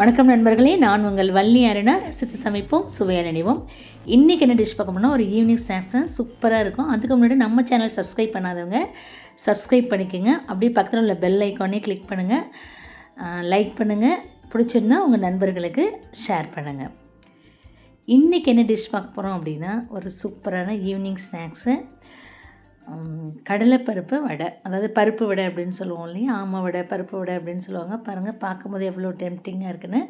வணக்கம் நண்பர்களே, நான் உங்கள் வள்ளி அருணா. ரசித்து சமைப்போம், சுவையாக நினைவோம். இன்றைக்கி என்ன டிஷ் பார்க்க போனால் ஒரு ஈவினிங் ஸ்நாக்ஸ் தான், சூப்பராக இருக்கும். அதுக்கு முன்னாடி நம்ம சேனல் சப்ஸ்கிரைப் பண்ணாதவங்க சப்ஸ்கிரைப் பண்ணிக்கோங்க. அப்படியே பக்கத்தில் உள்ள பெல் ஐக்கானே கிளிக் பண்ணுங்கள், லைக் பண்ணுங்கள், பிடிச்சிருந்தா உங்கள் நண்பர்களுக்கு ஷேர் பண்ணுங்கள். இன்றைக்கி என்ன டிஷ் பார்க்க போகிறோம் அப்படின்னா, ஒரு சூப்பரான ஈவினிங் ஸ்நாக்ஸு, கடலைப்பருப்பு வடை. அதாவது பருப்பு வடை அப்படின்னு சொல்லுவோம் இல்லையா, ஆமை வடை, பருப்பு வடை அப்படின்னு சொல்லுவாங்க. பாருங்கள், பார்க்கும்போது எவ்வளோ டெம்ப்டிங்காக இருக்குன்னு.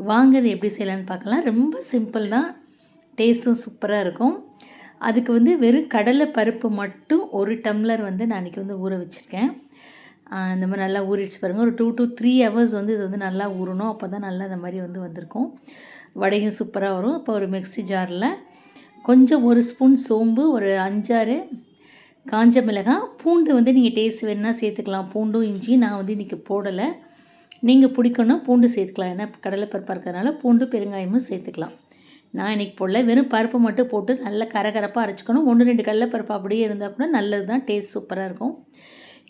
வாங்க இது எப்படி செய்யலான்னு பார்க்கலாம். ரொம்ப சிம்பிள் தான், டேஸ்ட்டும் சூப்பராக இருக்கும். அதுக்கு வெறும் கடலை பருப்பு மட்டும் 1 டம்ளர் நான் இன்றைக்கி ஊற வச்சுருக்கேன். இந்த மாதிரி நல்லா ஊறிடுச்சு பாருங்கள். ஒரு 2 to 3 hours இது நல்லா ஊறணும். அப்போ தான் நல்லா இந்த மாதிரி வந்திருக்கும். வடையும் சூப்பராக வரும். இப்போ ஒரு மிக்ஸி ஜாரில் கொஞ்சம் 1 ஸ்பூன் சோம்பு, ஒரு 5-6 காஞ்ச மிளகாய், பூண்டு நீங்கள் டேஸ்ட் வேணுன்னா சேர்த்துக்கலாம். பூண்டும் இஞ்சியும் நான் இன்றைக்கி போடலை. நீங்கள் பிடிக்கணும்னா பூண்டு சேர்த்துக்கலாம். ஏன்னா கடலைப்பருப்பாக இருக்கிறதுனால பூண்டு பெருங்காயமும் சேர்த்துக்கலாம். நான் இன்றைக்கி போடல, வெறும் பருப்பு மட்டும் போட்டு நல்லா கரகரப்பாக அரைச்சிக்கணும். 1-2 கடலைப்பருப்பு அப்படியே இருந்தால் கூட நல்லது தான், டேஸ்ட் சூப்பராக இருக்கும்.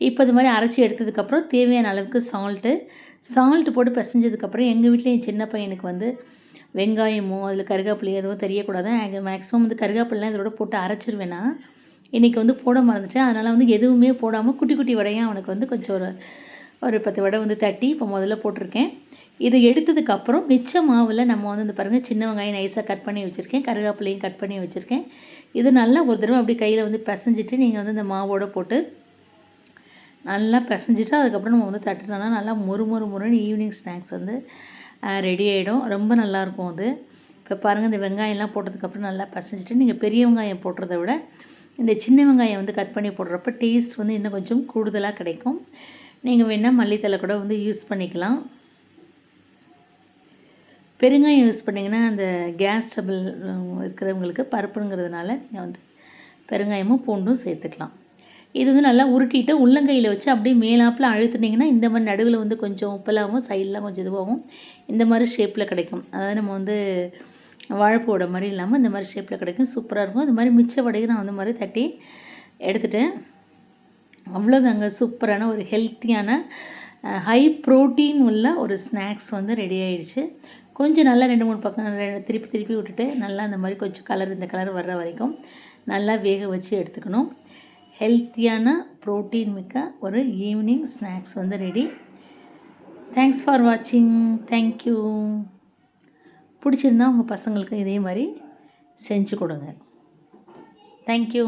இப்போ இது மாதிரி அரைச்சி எடுத்ததுக்கப்புறம் தேவையான அளவுக்கு சால்ட்டு போட்டு பிசைஞ்சதுக்கப்புறம், எங்கள் வீட்டில் என் சின்ன பையனுக்கு வெங்காயமோ அதில் கருவேப்பிலையோ எதுவும் தெரியக்கூடாது. மேக்ஸிமம் கருவேப்பிலாம் இதோட போட்டு அரைச்சிருவேன்னா, இன்றைக்கி போட மறந்துட்டேன். அதனால் எதுவுமே போடாமல் குட்டி குட்டி வடையாக அவனுக்கு கொஞ்சம் ஒரு 10 வடை தட்டி இப்போ முதல்ல போட்டிருக்கேன். இதை எடுத்ததுக்கப்புறம் மிச்ச மாவில் நம்ம இந்த பாருங்கள், சின்ன வெங்காயம் நைஸாக கட் பண்ணி வச்சுருக்கேன், கருவேப்பிலையும் கட் பண்ணி வச்சுருக்கேன். இது நல்லா ஒரு தடவை அப்படி கையில் பிசைஞ்சிட்டு நீங்கள் இந்த மாவோடு போட்டு நல்லா பிசைஞ்சிட்டு அதுக்கப்புறம் நம்ம தட்டுனோன்னா நல்லா முறுமுறுன்னு ஈவினிங் ஸ்நாக்ஸ் ரெடி ஆகிடும். ரொம்ப நல்லாயிருக்கும் அது. இப்போ பாருங்கள், இந்த வெங்காயம்லாம் போட்டதுக்கப்புறம் நல்லா பிசைஞ்சிட்டு, நீங்கள் பெரிய வெங்காயம் போடுறத விட இந்த சின்ன வெங்காயம் கட் பண்ணி போடுறப்ப டேஸ்ட் இன்னும் கொஞ்சம் கூடுதலாக கிடைக்கும். நீங்கள் வேணால் மல்லித்தலை கூட யூஸ் பண்ணிக்கலாம். பெருங்காயம் யூஸ் பண்ணிங்கன்னா அந்த கேஸ் ட்ரபிள் இருக்கிறவங்களுக்கு, பருப்புங்கிறதுனால நீங்கள் பெருங்காயமும் பூண்டும் சேர்த்துக்கலாம். இது நல்லா உருட்டிட்டு உள்ளங்கையில் வச்சு அப்படியே மேலாப்பில் அழுத்துனீங்கன்னா இந்த மாதிரி நடுவில் கொஞ்சம் உப்பலாகவும் சைடெலாம் கொஞ்சம் இதுவாகவும் இந்த மாதிரி ஷேப்பில் கிடைக்கும். அதாவது நம்ம வாழைப்பூட மாதிரி இல்லாமல் இந்த மாதிரி ஷேப்பில் கிடைக்கும், சூப்பராக இருக்கும். இது மாதிரி மிச்ச வடையை நான் மாதிரி தட்டி எடுத்துட்டேன். அவ்வளோதாங்க, சூப்பரான ஒரு ஹெல்த்தியான ஹை ப்ரோட்டீன் உள்ள ஒரு ஸ்நாக்ஸ் ரெடி ஆகிடுச்சு. கொஞ்சம் நல்லா 2-3 பக்கம் திருப்பி விட்டுட்டு நல்லா இந்த மாதிரி கொஞ்சம் இந்த கலர் வர்ற வரைக்கும் நல்லா வேக வச்சு எடுத்துக்கணும். ஹெல்த்தியான ப்ரோட்டீன் மிக்க ஒரு evening snacks ready. Thanks for வாட்சிங். தேங்க்யூ. பிடிச்சிருந்தா உங்கள் பசங்களுக்கு இதே மாதிரி செஞ்சு கொடுங்க. தேங்க்யூ.